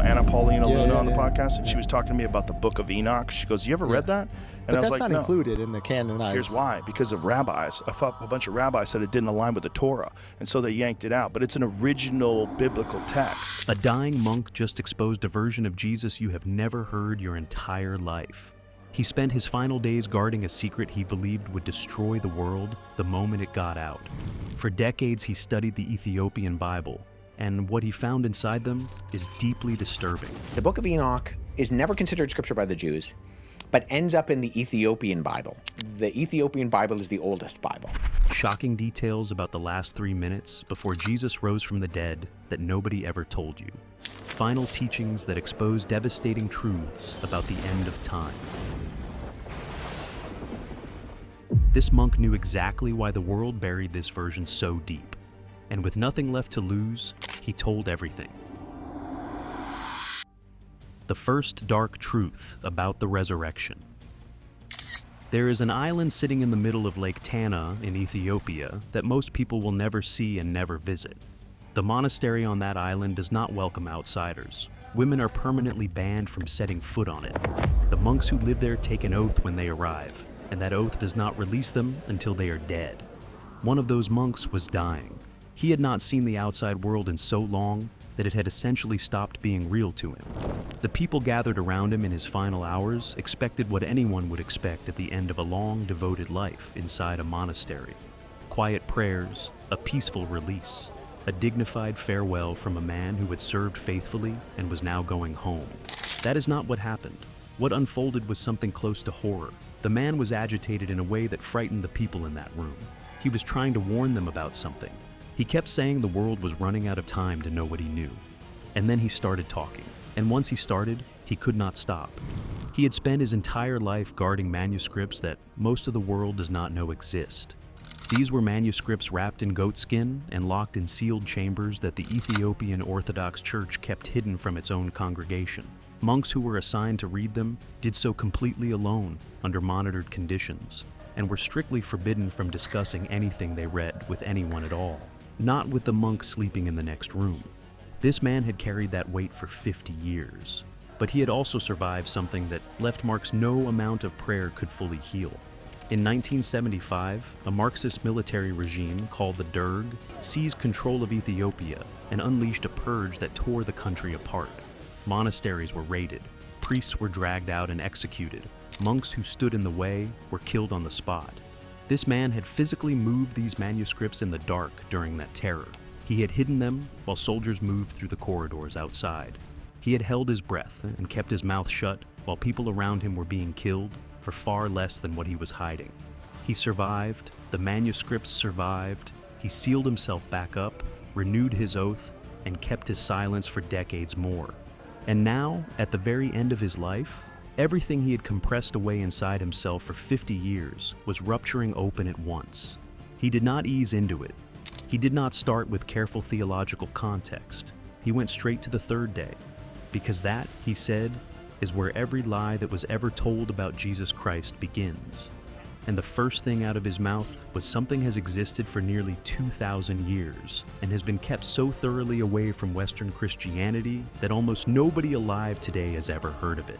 Anna Paulina Luna on the podcast, and she was talking to me about the Book of Enoch. She goes, "You ever read that?" And But I was that's like, not "No." included in the canonized. Here's why: because of rabbis. A bunch of rabbis said it didn't align with the Torah, and so they yanked it out. But it's an original biblical text. A dying monk just exposed a version of Jesus you have never heard your entire life. He spent his final days guarding a secret he believed would destroy the world the moment it got out. For decades, he studied the Ethiopian Bible, and what he found inside them is deeply disturbing. The Book of Enoch is never considered scripture by the Jews, but ends up in the Ethiopian Bible. The Ethiopian Bible is the oldest Bible. Shocking details about the last 3 minutes before Jesus rose from the dead that nobody ever told you. Final teachings that expose devastating truths about the end of time. This monk knew exactly why the world buried this version so deep, and with nothing left to lose, he told everything. The first dark truth about the resurrection. There is an island sitting in the middle of Lake Tana in Ethiopia that most people will never see and never visit. The monastery on that island does not welcome outsiders. Women are permanently banned from setting foot on it. The monks who live there take an oath when they arrive, and that oath does not release them until they are dead. One of those monks was dying. He had not seen the outside world in so long that it had essentially stopped being real to him. The people gathered around him in his final hours expected what anyone would expect at the end of a long, devoted life inside a monastery. Quiet prayers, a peaceful release, a dignified farewell from a man who had served faithfully and was now going home. That is not what happened. What unfolded was something close to horror. The man was agitated in a way that frightened the people in that room. He was trying to warn them about something. He kept saying the world was running out of time to know what he knew. And then he started talking. And once he started, he could not stop. He had spent his entire life guarding manuscripts that most of the world does not know exist. These were manuscripts wrapped in goatskin and locked in sealed chambers that the Ethiopian Orthodox Church kept hidden from its own congregation. Monks who were assigned to read them did so completely alone, under monitored conditions, and were strictly forbidden from discussing anything they read with anyone at all, not with the monk sleeping in the next room. This man had carried that weight for 50 years, but he had also survived something that left marks no amount of prayer could fully heal. In 1975, a Marxist military regime called the Derg seized control of Ethiopia and unleashed a purge that tore the country apart. Monasteries were raided, priests were dragged out and executed, monks who stood in the way were killed on the spot. This man had physically moved these manuscripts in the dark during that terror. He had hidden them while soldiers moved through the corridors outside. He had held his breath and kept his mouth shut while people around him were being killed for far less than what he was hiding. He survived, the manuscripts survived, he sealed himself back up, renewed his oath, and kept his silence for decades more. And now, at the very end of his life, everything he had compressed away inside himself for 50 years was rupturing open at once. He did not ease into it. He did not start with careful theological context. He went straight to the third day, because that, he said, is where every lie that was ever told about Jesus Christ begins. And the first thing out of his mouth was something has existed for nearly 2,000 years and has been kept so thoroughly away from Western Christianity that almost nobody alive today has ever heard of it.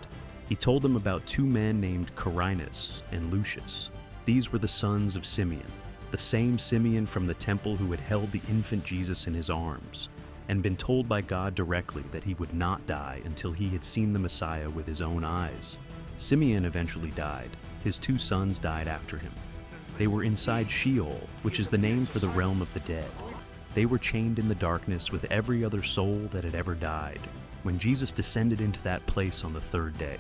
He told them about two men named Quirinus and Lucius. These were the sons of Simeon, the same Simeon from the temple who had held the infant Jesus in his arms and been told by God directly that he would not die until he had seen the Messiah with his own eyes. Simeon eventually died. His two sons died after him. They were inside Sheol, which is the name for the realm of the dead. They were chained in the darkness with every other soul that had ever died, when Jesus descended into that place on the third day.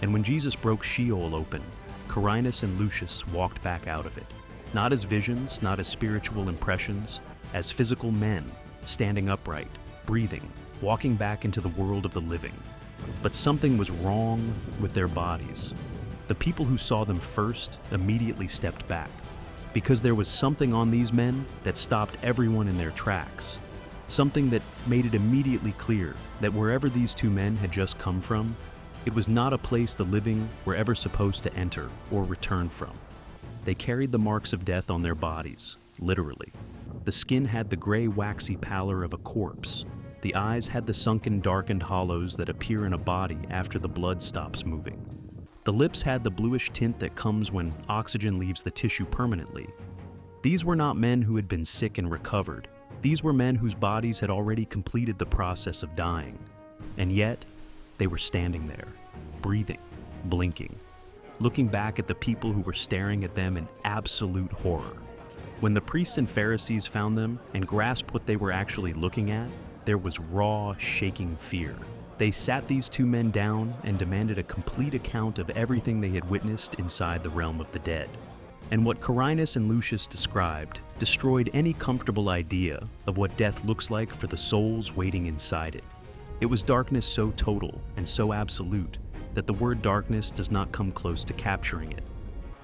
And when Jesus broke Sheol open, Quirinus and Lucius walked back out of it, not as visions, not as spiritual impressions, as physical men, standing upright, breathing, walking back into the world of the living. But something was wrong with their bodies. The people who saw them first immediately stepped back, because there was something on these men that stopped everyone in their tracks. Something that made it immediately clear that wherever these two men had just come from, it was not a place the living were ever supposed to enter or return from. They carried the marks of death on their bodies, literally. The skin had the gray, waxy pallor of a corpse. The eyes had the sunken, darkened hollows that appear in a body after the blood stops moving. The lips had the bluish tint that comes when oxygen leaves the tissue permanently. These were not men who had been sick and recovered. These were men whose bodies had already completed the process of dying. And yet, they were standing there, breathing, blinking, looking back at the people who were staring at them in absolute horror. When the priests and Pharisees found them and grasped what they were actually looking at, there was raw, shaking fear. They sat these two men down and demanded a complete account of everything they had witnessed inside the realm of the dead. And what Quirinus and Lucius described destroyed any comfortable idea of what death looks like for the souls waiting inside it. It was darkness so total and so absolute that the word darkness does not come close to capturing it.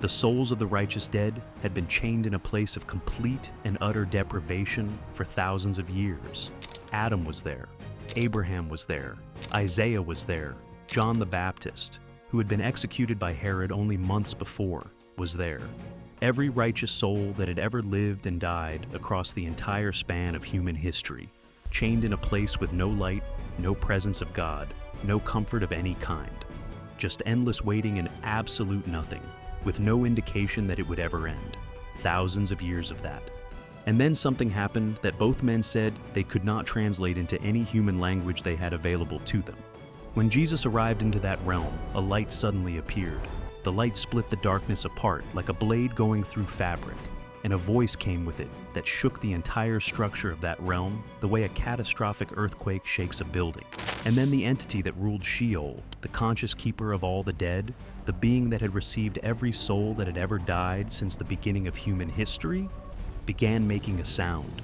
The souls of the righteous dead had been chained in a place of complete and utter deprivation for thousands of years. Adam was there, Abraham was there, Isaiah was there, John the Baptist, who had been executed by Herod only months before, was there. Every righteous soul that had ever lived and died across the entire span of human history, chained in a place with no light, no presence of God, no comfort of any kind. Just endless waiting and absolute nothing, with no indication that it would ever end. Thousands of years of that. And then something happened that both men said they could not translate into any human language they had available to them. When Jesus arrived into that realm, a light suddenly appeared. The light split the darkness apart like a blade going through fabric, and a voice came with it that shook the entire structure of that realm the way a catastrophic earthquake shakes a building. And then the entity that ruled Sheol, the conscious keeper of all the dead, the being that had received every soul that had ever died since the beginning of human history, began making a sound.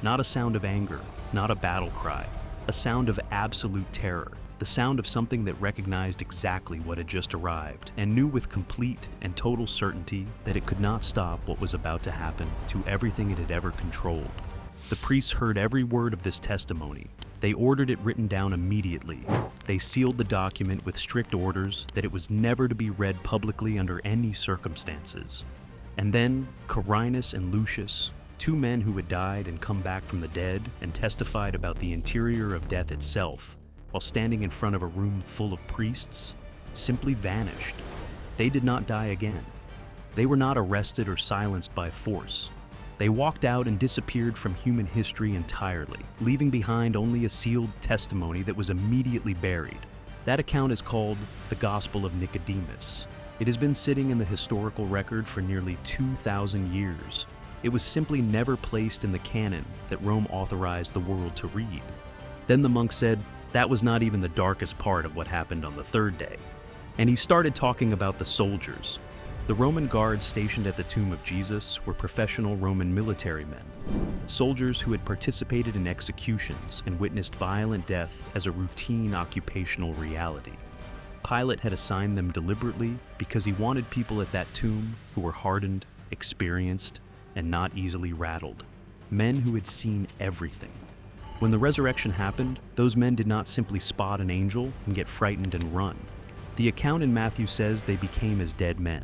Not a sound of anger, not a battle cry, a sound of absolute terror, the sound of something that recognized exactly what had just arrived and knew with complete and total certainty that it could not stop what was about to happen to everything it had ever controlled. The priests heard every word of this testimony. They ordered it written down immediately. They sealed the document with strict orders that it was never to be read publicly under any circumstances. And then Quirinus and Lucius, two men who had died and come back from the dead and testified about the interior of death itself, while standing in front of a room full of priests, simply vanished. They did not die again. They were not arrested or silenced by force. They walked out and disappeared from human history entirely, leaving behind only a sealed testimony that was immediately buried. That account is called the Gospel of Nicodemus. It has been sitting in the historical record for nearly 2,000 years. It was simply never placed in the canon that Rome authorized the world to read. Then the monk said, that was not even the darkest part of what happened on the third day. And he started talking about the soldiers. The Roman guards stationed at the tomb of Jesus were professional Roman military men, soldiers who had participated in executions and witnessed violent death as a routine occupational reality. Pilate had assigned them deliberately because he wanted people at that tomb who were hardened, experienced, and not easily rattled. Men who had seen everything. When the resurrection happened, those men did not simply spot an angel and get frightened and run. The account in Matthew says they became as dead men.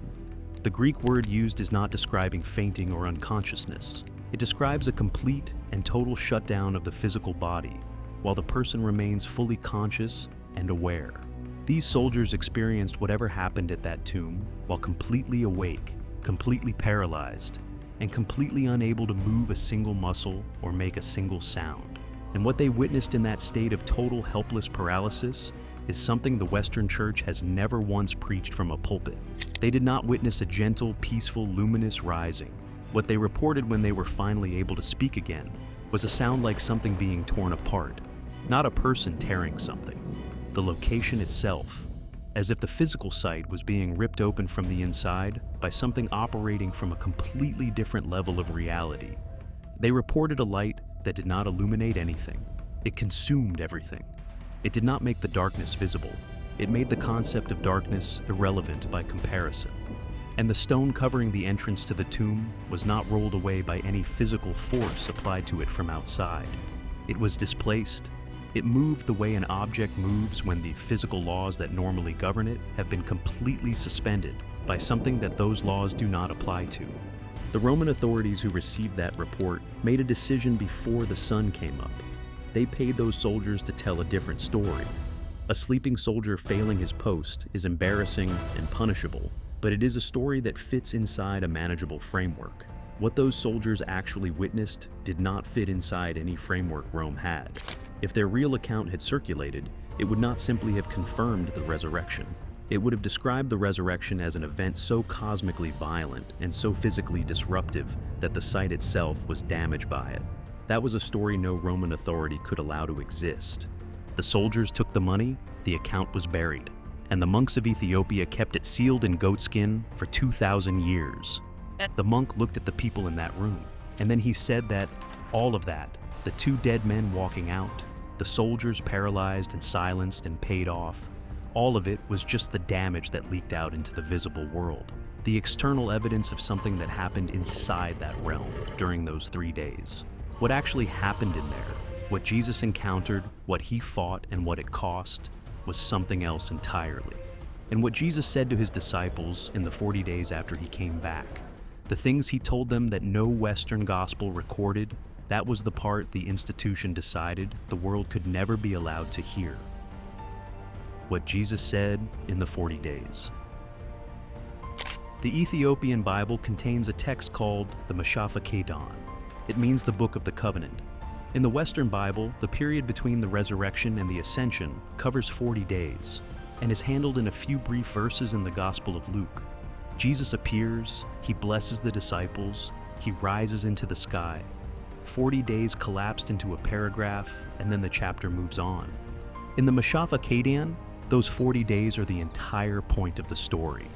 The Greek word used is not describing fainting or unconsciousness. It describes a complete and total shutdown of the physical body, while the person remains fully conscious and aware. These soldiers experienced whatever happened at that tomb while completely awake, completely paralyzed, and completely unable to move a single muscle or make a single sound. And what they witnessed in that state of total helpless paralysis is something the Western Church has never once preached from a pulpit. They did not witness a gentle, peaceful, luminous rising. What they reported when they were finally able to speak again was a sound like something being torn apart, not a person tearing something. The location itself, as if the physical sight was being ripped open from the inside by something operating from a completely different level of reality. They reported a light that did not illuminate anything. It consumed everything. It did not make the darkness visible. It made the concept of darkness irrelevant by comparison. And the stone covering the entrance to the tomb was not rolled away by any physical force applied to it from outside. It was displaced. It moved the way an object moves when the physical laws that normally govern it have been completely suspended by something that those laws do not apply to. The Roman authorities who received that report made a decision before the sun came up. They paid those soldiers to tell a different story. A sleeping soldier failing his post is embarrassing and punishable, but it is a story that fits inside a manageable framework. What those soldiers actually witnessed did not fit inside any framework Rome had. If their real account had circulated, it would not simply have confirmed the resurrection. It would have described the resurrection as an event so cosmically violent and so physically disruptive that the site itself was damaged by it. That was a story no Roman authority could allow to exist. The soldiers took the money, the account was buried, and the monks of Ethiopia kept it sealed in goatskin for 2,000 years. The monk looked at the people in that room, and then he said that all of that, the two dead men walking out, the soldiers paralyzed and silenced and paid off, all of it was just the damage that leaked out into the visible world. The external evidence of something that happened inside that realm during those 3 days. What actually happened in there, what Jesus encountered, what he fought, and what it cost, was something else entirely. And what Jesus said to his disciples in the 40 days after he came back, the things he told them that no Western gospel recorded, that was the part the institution decided the world could never be allowed to hear. What Jesus said in the 40 days. The Ethiopian Bible contains a text called the Mashafah Kedan. It means the Book of the Covenant. In the Western Bible, the period between the resurrection and the ascension covers 40 days and is handled in a few brief verses in the Gospel of Luke. Jesus appears, he blesses the disciples, he rises into the sky. 40 days collapsed into a paragraph, and then the chapter moves on. In the Mashafah Kedan, those 40 days are the entire point of the story.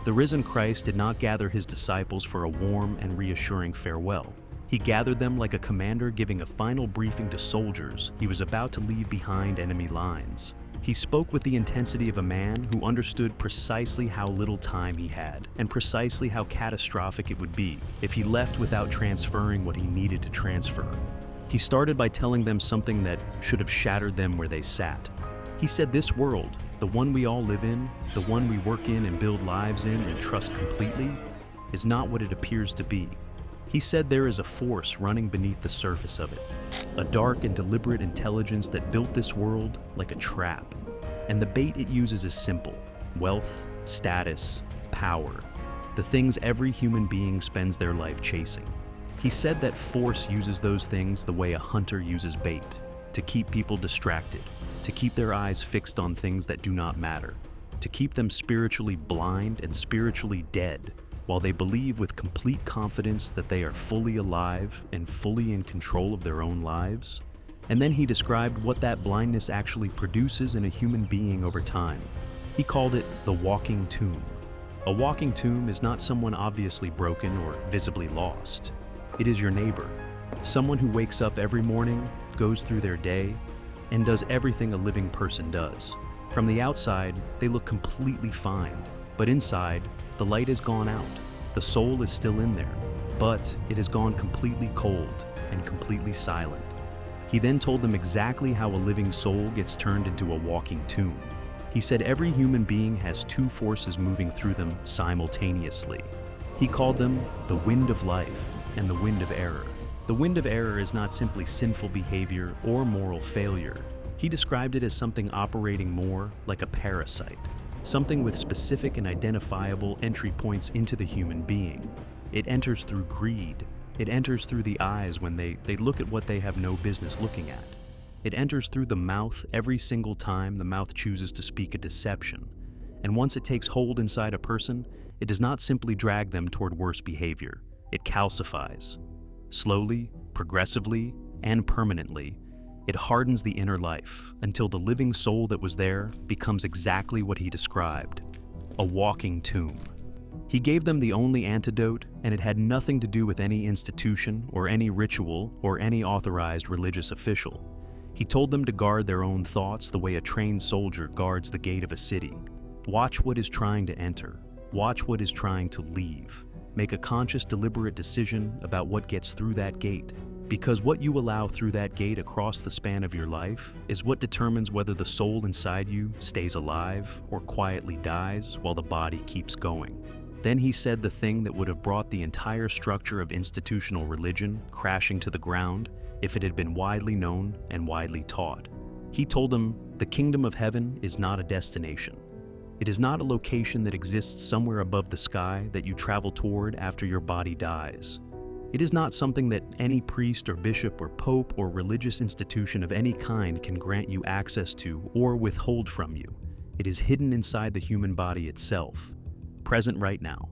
The risen Christ did not gather his disciples for a warm and reassuring farewell. He gathered them like a commander giving a final briefing to soldiers he was about to leave behind enemy lines. He spoke with the intensity of a man who understood precisely how little time he had, and precisely how catastrophic it would be if he left without transferring what he needed to transfer. He started by telling them something that should have shattered them where they sat. He said this world, the one we all live in, the one we work in and build lives in and trust completely, is not what it appears to be. He said there is a force running beneath the surface of it, a dark and deliberate intelligence that built this world like a trap. And the bait it uses is simple: wealth, status, power, the things every human being spends their life chasing. He said that force uses those things the way a hunter uses bait, to keep people distracted, to keep their eyes fixed on things that do not matter, to keep them spiritually blind and spiritually dead, while they believe with complete confidence that they are fully alive and fully in control of their own lives. And then he described what that blindness actually produces in a human being over time. He called it the walking tomb. A walking tomb is not someone obviously broken or visibly lost. It is your neighbor, someone who wakes up every morning, goes through their day, and does everything a living person does. From the outside, they look completely fine, but inside, the light has gone out. The soul is still in there, but it has gone completely cold and completely silent. He then told them exactly how a living soul gets turned into a walking tomb. He said every human being has two forces moving through them simultaneously. He called them the wind of life and the wind of error. The wind of error is not simply sinful behavior or moral failure. He described it as something operating more like a parasite, something with specific and identifiable entry points into the human being. It enters through greed. It enters through the eyes when they look at what they have no business looking at. It enters through the mouth every single time the mouth chooses to speak a deception. And once it takes hold inside a person, it does not simply drag them toward worse behavior. It calcifies. Slowly, progressively, and permanently, it hardens the inner life until the living soul that was there becomes exactly what he described: a walking tomb. He gave them the only antidote, and it had nothing to do with any institution or any ritual or any authorized religious official. He told them to guard their own thoughts the way a trained soldier guards the gate of a city. Watch what is trying to enter. Watch what is trying to leave. Make a conscious, deliberate decision about what gets through that gate. Because what you allow through that gate across the span of your life is what determines whether the soul inside you stays alive or quietly dies while the body keeps going. Then he said the thing that would have brought the entire structure of institutional religion crashing to the ground if it had been widely known and widely taught. He told them, "The kingdom of heaven is not a destination. It is not a location that exists somewhere above the sky that you travel toward after your body dies. It is not something that any priest or bishop or pope or religious institution of any kind can grant you access to or withhold from you. It is hidden inside the human body itself, present right now,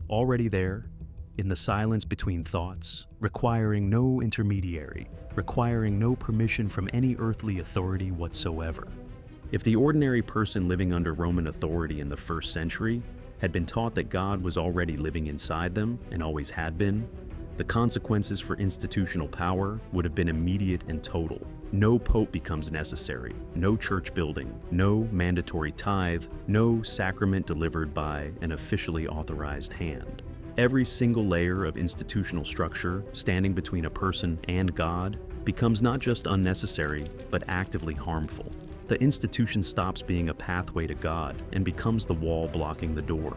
already there, in the silence between thoughts, requiring no intermediary, requiring no permission from any earthly authority whatsoever." If the ordinary person living under Roman authority in the 1st century had been taught that God was already living inside them and always had been, the consequences for institutional power would have been immediate and total. No pope becomes necessary, no church building, no mandatory tithe, no sacrament delivered by an officially authorized hand. Every single layer of institutional structure standing between a person and God becomes not just unnecessary, but actively harmful. The institution stops being a pathway to God and becomes the wall blocking the door.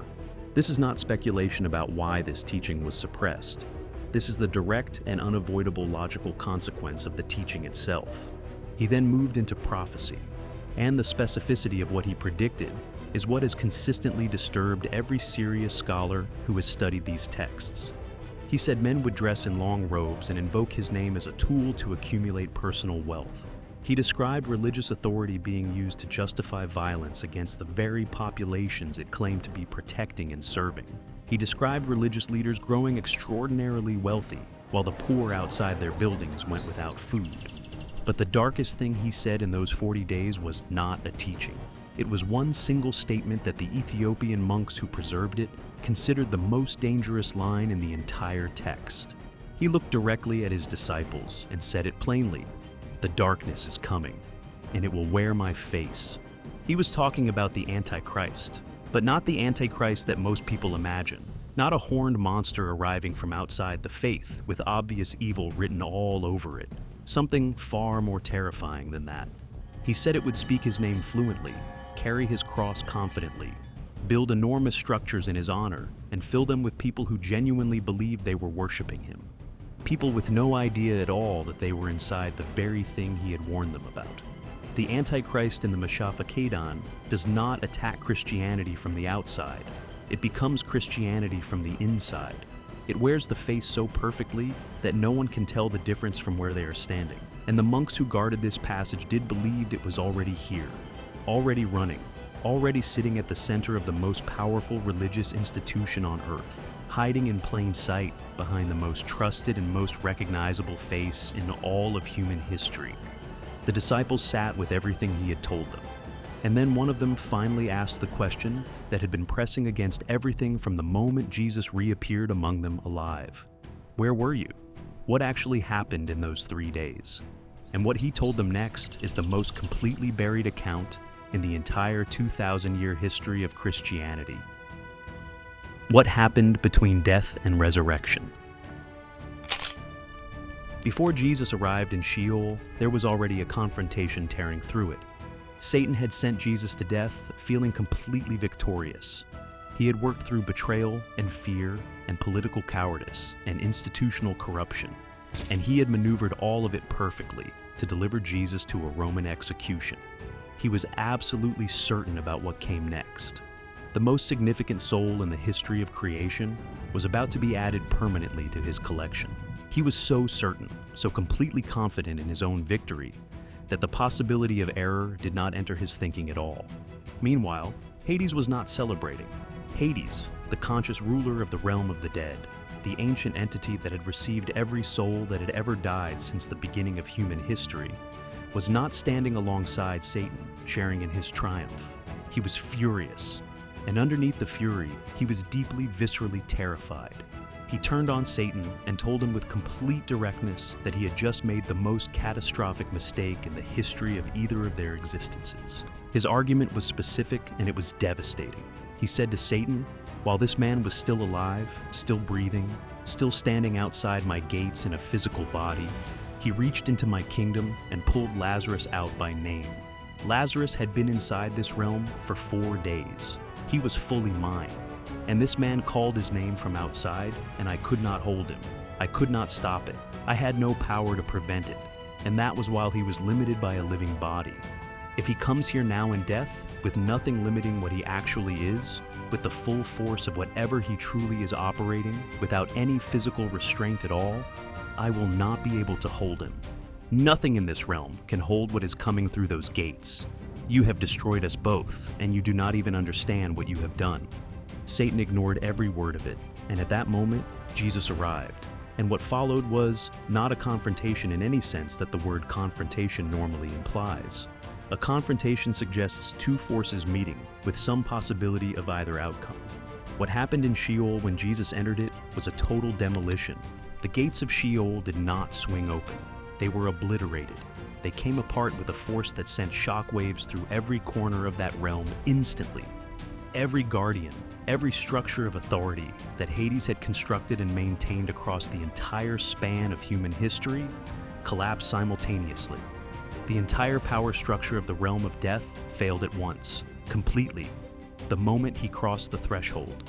This is not speculation about why this teaching was suppressed. This is the direct and unavoidable logical consequence of the teaching itself. He then moved into prophecy, and the specificity of what he predicted is what has consistently disturbed every serious scholar who has studied these texts. He said men would dress in long robes and invoke his name as a tool to accumulate personal wealth. He described religious authority being used to justify violence against the very populations it claimed to be protecting and serving. He described religious leaders growing extraordinarily wealthy, while the poor outside their buildings went without food. But the darkest thing he said in those 40 days was not a teaching. It was one single statement that the Ethiopian monks who preserved it considered the most dangerous line in the entire text. He looked directly at his disciples and said it plainly, "The darkness is coming, and it will wear my face." He was talking about the Antichrist, but not the Antichrist that most people imagine. Not a horned monster arriving from outside the faith with obvious evil written all over it. Something far more terrifying than that. He said it would speak his name fluently, carry his cross confidently, build enormous structures in his honor, and fill them with people who genuinely believed they were worshiping him. People with no idea at all that they were inside the very thing he had warned them about. The Antichrist in the Mashafa Kedan does not attack Christianity from the outside. It becomes Christianity from the inside. It wears the face so perfectly that no one can tell the difference from where they are standing. And the monks who guarded this passage did believe it was already here, already running, already sitting at the center of the most powerful religious institution on earth, hiding in plain sight behind the most trusted and most recognizable face in all of human history. The disciples sat with everything he had told them. And then one of them finally asked the question that had been pressing against everything from the moment Jesus reappeared among them alive. Where were you? What actually happened in those 3 days? And what he told them next is the most completely buried account in the entire 2,000-year history of Christianity. What happened between death and resurrection? Before Jesus arrived in Sheol, there was already a confrontation tearing through it. Satan had sent Jesus to death feeling completely victorious. He had worked through betrayal and fear and political cowardice and institutional corruption, and he had maneuvered all of it perfectly to deliver Jesus to a Roman execution. He was absolutely certain about what came next. The most significant soul in the history of creation was about to be added permanently to his collection. He was so certain, so completely confident in his own victory, that the possibility of error did not enter his thinking at all. Meanwhile, Hades was not celebrating. Hades, the conscious ruler of the realm of the dead, the ancient entity that had received every soul that had ever died since the beginning of human history, was not standing alongside Satan, sharing in his triumph. He was furious, and underneath the fury, he was deeply, viscerally terrified. He turned on Satan and told him with complete directness that he had just made the most catastrophic mistake in the history of either of their existences. His argument was specific and it was devastating. He said to Satan, "While this man was still alive, still breathing, still standing outside my gates in a physical body, he reached into my kingdom and pulled Lazarus out by name. Lazarus had been inside this realm for 4 days. He was fully mine. And this man called his name from outside, and I could not hold him. I could not stop it. I had no power to prevent it. And that was while he was limited by a living body. If he comes here now in death, with nothing limiting what he actually is, with the full force of whatever he truly is operating, without any physical restraint at all, I will not be able to hold him. Nothing in this realm can hold what is coming through those gates. You have destroyed us both, and you do not even understand what you have done. Satan ignored every word of it, and at that moment, Jesus arrived. And what followed was not a confrontation in any sense that the word confrontation normally implies. A confrontation suggests two forces meeting, with some possibility of either outcome. What happened in Sheol when Jesus entered it was a total demolition. The gates of Sheol did not swing open. They were obliterated. They came apart with a force that sent shockwaves through every corner of that realm instantly. Every guardian, every structure of authority that Hades had constructed and maintained across the entire span of human history collapsed simultaneously. The entire power structure of the realm of death failed at once, completely, the moment he crossed the threshold.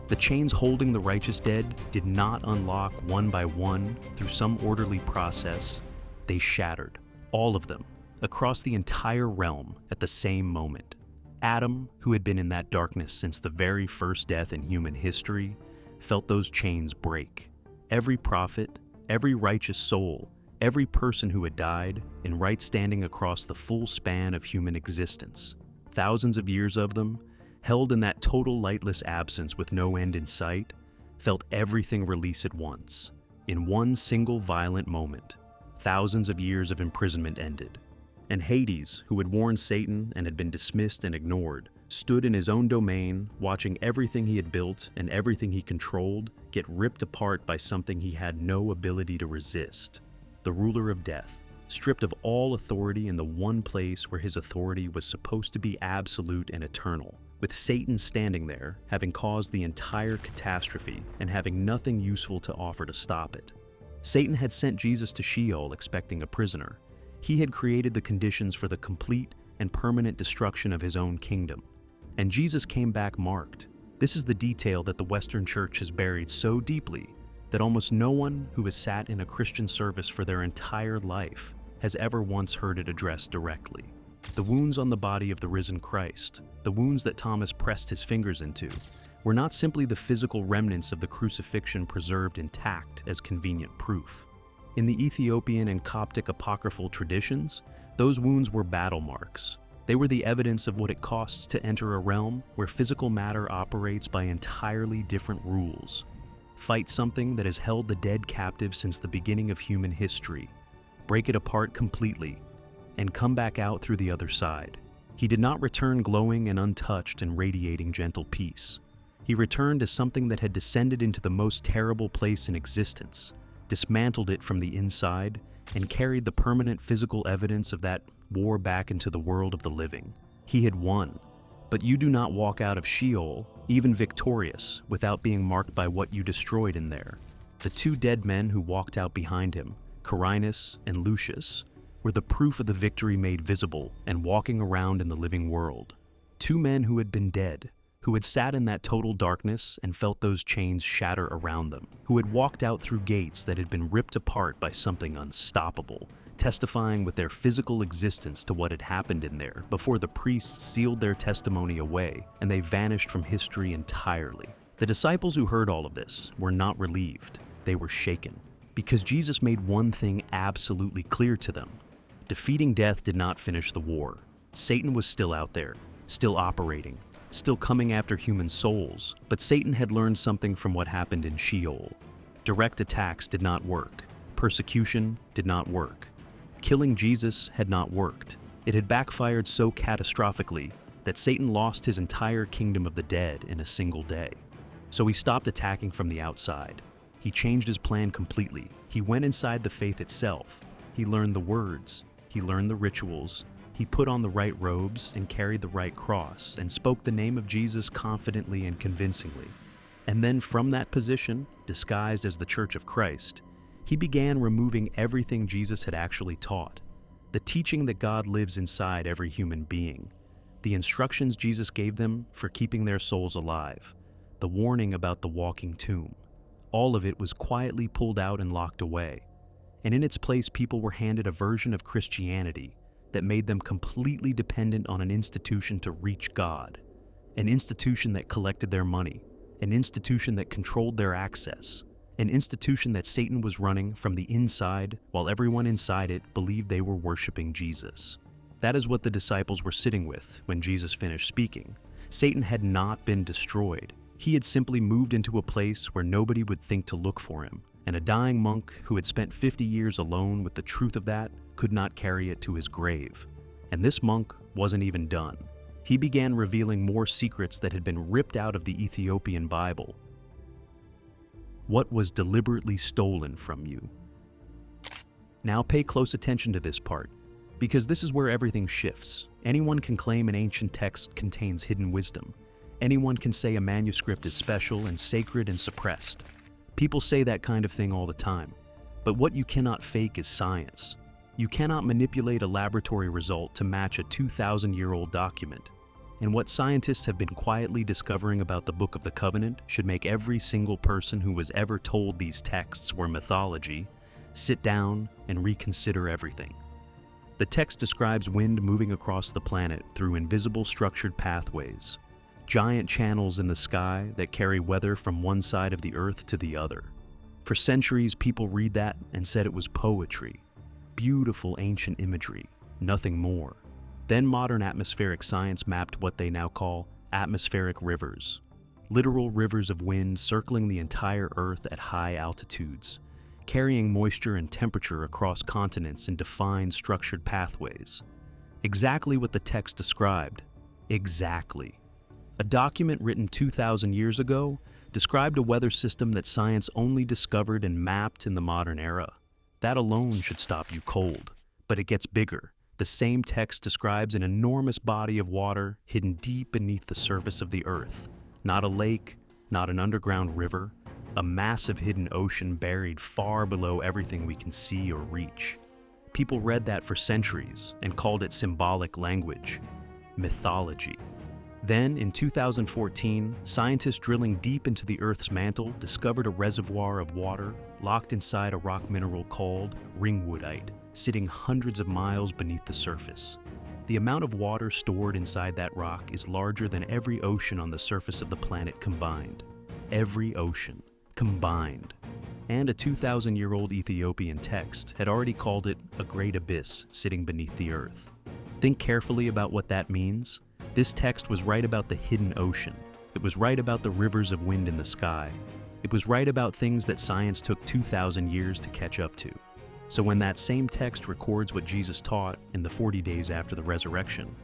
The chains holding the righteous dead did not unlock one by one through some orderly process. They shattered, all of them, across the entire realm at the same moment. Adam, who had been in that darkness since the very first death in human history, felt those chains break. Every prophet, every righteous soul, every person who had died in right standing across the full span of human existence, thousands of years of them, held in that total lightless absence with no end in sight, felt everything release at once. In one single violent moment, thousands of years of imprisonment ended. And Hades, who had warned Satan and had been dismissed and ignored, stood in his own domain, watching everything he had built and everything he controlled get ripped apart by something he had no ability to resist. The ruler of death, stripped of all authority in the one place where his authority was supposed to be absolute and eternal, with Satan standing there, having caused the entire catastrophe and having nothing useful to offer to stop it. Satan had sent Jesus to Sheol expecting a prisoner. He had created the conditions for the complete and permanent destruction of his own kingdom. And Jesus came back marked. This is the detail that the Western Church has buried so deeply that almost no one who has sat in a Christian service for their entire life has ever once heard it addressed directly. The wounds on the body of the risen Christ, the wounds that Thomas pressed his fingers into, were not simply the physical remnants of the crucifixion preserved intact as convenient proof. In the Ethiopian and Coptic apocryphal traditions, those wounds were battle marks. They were the evidence of what it costs to enter a realm where physical matter operates by entirely different rules. Fight something that has held the dead captive since the beginning of human history, break it apart completely, and come back out through the other side. He did not return glowing and untouched and radiating gentle peace. He returned as something that had descended into the most terrible place in existence, dismantled it from the inside, and carried the permanent physical evidence of that war back into the world of the living. He had won, but you do not walk out of Sheol, even victorious, without being marked by what you destroyed in there. The two dead men who walked out behind him, Carinus and Lucius, were the proof of the victory made visible and walking around in the living world. Two men who had been dead, who had sat in that total darkness and felt those chains shatter around them, who had walked out through gates that had been ripped apart by something unstoppable, testifying with their physical existence to what had happened in there before the priests sealed their testimony away and they vanished from history entirely. The disciples who heard all of this were not relieved, they were shaken, because Jesus made one thing absolutely clear to them. Defeating death did not finish the war. Satan was still out there, still operating, still coming after human souls, but Satan had learned something from what happened in Sheol. Direct attacks did not work. Persecution did not work. Killing Jesus had not worked. It had backfired so catastrophically that Satan lost his entire kingdom of the dead in a single day. So he stopped attacking from the outside. He changed his plan completely. He went inside the faith itself. He learned the words. He learned the rituals. He put on the right robes and carried the right cross and spoke the name of Jesus confidently and convincingly. And then from that position, disguised as the Church of Christ, he began removing everything Jesus had actually taught. The teaching that God lives inside every human being. The instructions Jesus gave them for keeping their souls alive. The warning about the walking tomb. All of it was quietly pulled out and locked away. And in its place, people were handed a version of Christianity that made them completely dependent on an institution to reach God, an institution that collected their money, an institution that controlled their access, an institution that Satan was running from the inside while everyone inside it believed they were worshiping Jesus. That is what the disciples were sitting with when Jesus finished speaking. Satan had not been destroyed. He had simply moved into a place where nobody would think to look for him, and a dying monk who had spent 50 years alone with the truth of that could not carry it to his grave. And this monk wasn't even done. He began revealing more secrets that had been ripped out of the Ethiopian Bible. What was deliberately stolen from you? Now pay close attention to this part, because this is where everything shifts. Anyone can claim an ancient text contains hidden wisdom. Anyone can say a manuscript is special and sacred and suppressed. People say that kind of thing all the time. But what you cannot fake is science. You cannot manipulate a laboratory result to match a 2,000-year-old document. And what scientists have been quietly discovering about the Book of the Covenant should make every single person who was ever told these texts were mythology sit down and reconsider everything. The text describes wind moving across the planet through invisible structured pathways, giant channels in the sky that carry weather from one side of the earth to the other. For centuries, people read that and said it was poetry, beautiful ancient imagery, nothing more. Then modern atmospheric science mapped what they now call atmospheric rivers, literal rivers of wind circling the entire Earth at high altitudes, carrying moisture and temperature across continents in defined structured pathways. Exactly what the text described. Exactly. A document written 2,000 years ago described a weather system that science only discovered and mapped in the modern era. That alone should stop you cold. But it gets bigger. The same text describes an enormous body of water hidden deep beneath the surface of the earth. Not a lake, not an underground river, a massive hidden ocean buried far below everything we can see or reach. People read that for centuries and called it symbolic language, mythology. Then, in 2014, scientists drilling deep into the Earth's mantle discovered a reservoir of water locked inside a rock mineral called ringwoodite, sitting hundreds of miles beneath the surface. The amount of water stored inside that rock is larger than every ocean on the surface of the planet combined. Every ocean, combined. And a 2,000-year-old Ethiopian text had already called it a great abyss sitting beneath the earth. Think carefully about what that means. This text was right about the hidden ocean. It was right about the rivers of wind in the sky. It was right about things that science took 2,000 years to catch up to. So when that same text records what Jesus taught in the 40 days after the resurrection,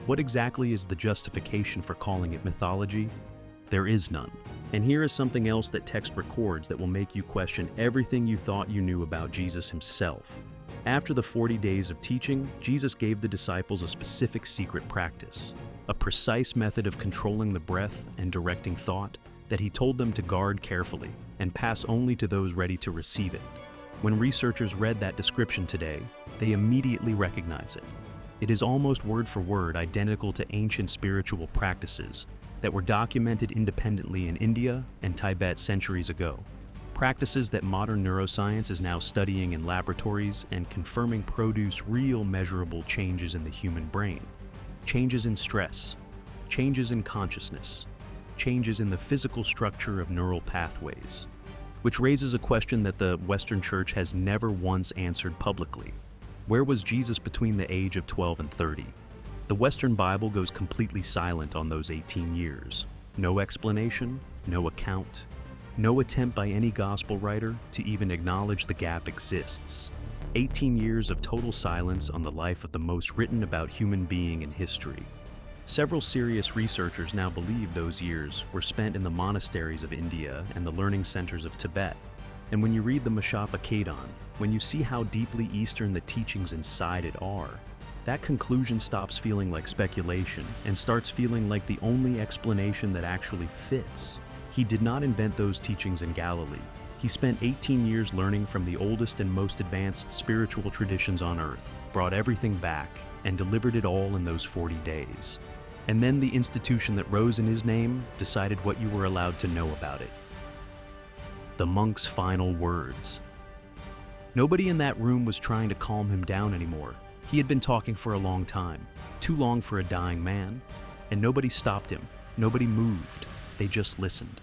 what exactly is the justification for calling it mythology? There is none. And here is something else that text records that will make you question everything you thought you knew about Jesus himself. After the 40 days of teaching, Jesus gave the disciples a specific secret practice, a precise method of controlling the breath and directing thought that he told them to guard carefully and pass only to those ready to receive it. When researchers read that description today, they immediately recognize it. It is almost word for word identical to ancient spiritual practices that were documented independently in India and Tibet centuries ago. Practices that modern neuroscience is now studying in laboratories and confirming produce real measurable changes in the human brain. Changes in stress, changes in consciousness, changes in the physical structure of neural pathways. Which raises a question that the Western Church has never once answered publicly. Where was Jesus between the age of 12 and 30? The Western Bible goes completely silent on those 18 years. No explanation, no account, no attempt by any gospel writer to even acknowledge the gap exists. 18 years of total silence on the life of the most written about human being in history. Several serious researchers now believe those years were spent in the monasteries of India and the learning centers of Tibet. And when you read the Mashafa Kadon, when you see how deeply Eastern the teachings inside it are, that conclusion stops feeling like speculation and starts feeling like the only explanation that actually fits. He did not invent those teachings in Galilee. He spent 18 years learning from the oldest and most advanced spiritual traditions on earth, brought everything back, and delivered it all in those 40 days. And then the institution that rose in his name decided what you were allowed to know about it. the monk's final words. Nobody in that room was trying to calm him down anymore. He had been talking for a long time, too long for a dying man, and nobody stopped him. Nobody moved. They just listened.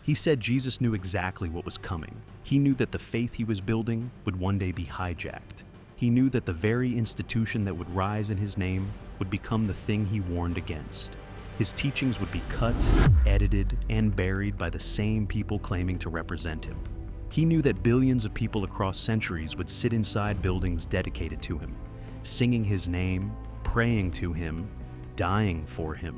He said Jesus knew exactly what was coming. He knew that the faith he was building would one day be hijacked. He knew that the very institution that would rise in his name would become the thing he warned against. His teachings would be cut, edited, and buried by the same people claiming to represent him. He knew that billions of people across centuries would sit inside buildings dedicated to him, singing his name, praying to him, dying for him,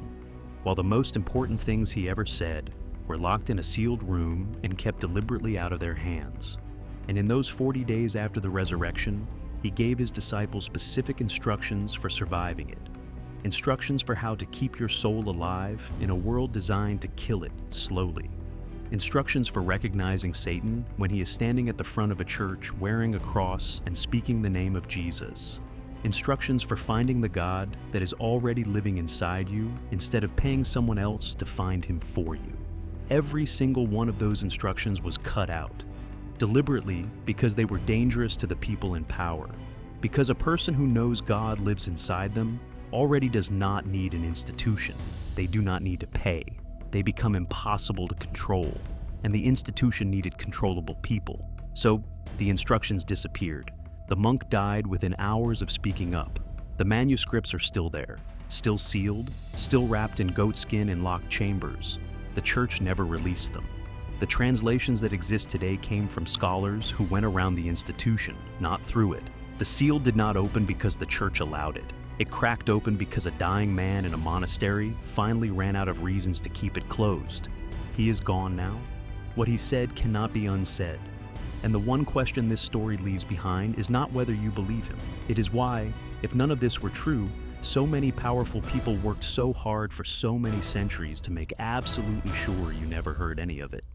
while the most important things he ever said were locked in a sealed room and kept deliberately out of their hands. And in those 40 days after the resurrection, he gave his disciples specific instructions for surviving it. Instructions for how to keep your soul alive in a world designed to kill it slowly. Instructions for recognizing Satan when he is standing at the front of a church wearing a cross and speaking the name of Jesus. Instructions for finding the God that is already living inside you instead of paying someone else to find him for you. Every single one of those instructions was cut out, deliberately because they were dangerous to the people in power. Because a person who knows God lives inside them already does not need an institution. They do not need to pay. They become impossible to control, and the institution needed controllable people. So the instructions disappeared. The monk died within hours of speaking up. The manuscripts are still there, still sealed, still wrapped in goatskin in locked chambers. The church never released them. The translations that exist today came from scholars who went around the institution, not through it. The seal did not open because the church allowed it. It cracked open because a dying man in a monastery finally ran out of reasons to keep it closed. He is gone now. What he said cannot be unsaid. And the one question this story leaves behind is not whether you believe him. It is why, if none of this were true, so many powerful people worked so hard for so many centuries to make absolutely sure you never heard any of it.